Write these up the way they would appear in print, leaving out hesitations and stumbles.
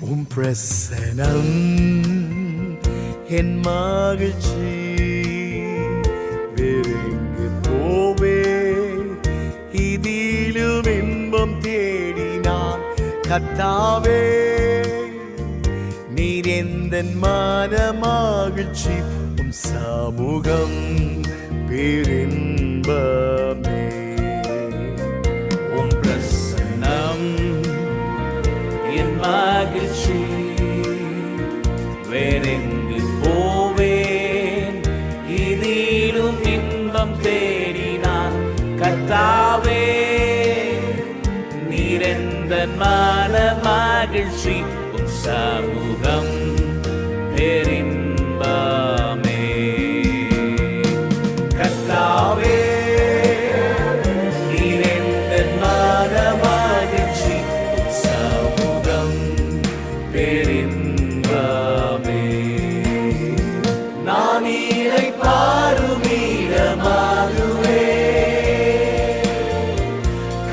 பிரசனம் என் மகிழ்ச்சி வேறெங்கு போவே இதிலும் இன்பம் தேடினான் கர்த்தாவே நீர் எந்தன் மன மகிழ்ச்சி உம் சமூகம் பேரின்பமே உம் பிரசன்னம் என் மகிழ்ச்சி வேறெங்கு போவேன் இதிலும் இன்பம் தேடினான் கர்த்தாவே நீர் எந்தன் மன மகிழ்ச்சி உம் சமூகம் பேரின்பமே கர்த்தாவே நீர் எந்தன் மன மகிழ்ச்சி உம் சமூகம் பேரின்பமே நான் இறை பாருமிடமாகுவே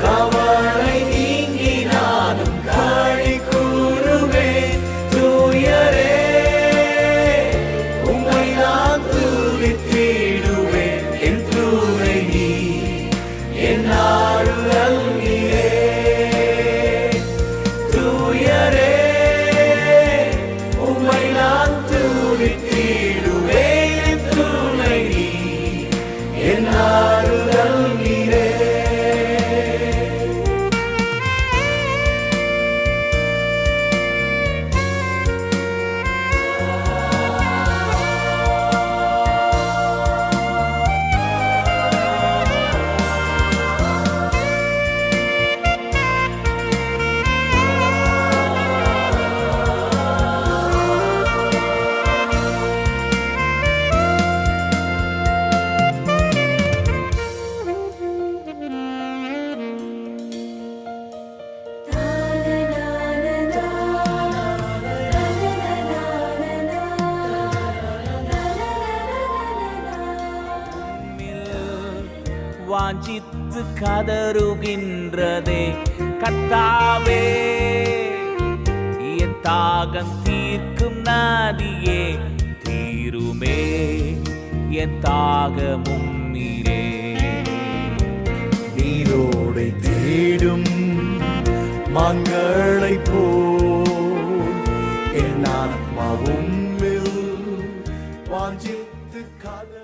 கவலை நீங்கி நானும் களி கூறுவேன் தூயரே உம்மை நான் துதித்திடுவேன் என் தூரை நீ என் ஆறுதல் நீரே தூயரே உம்மை நான் துதித்திடுவேன் என் தூரை நீ என் ஆறுதல் நீரே வாஞ்சித்து கதறுகின்றதே கர்த்தாவே என் தாகம் தீர்க்கும் நதியே தீருமே என் தாகமும் நீரே நீரோடை தேடும் மான்களைப் போல் என் ஆத்மாவும் வாஞ்சித்து கதறும்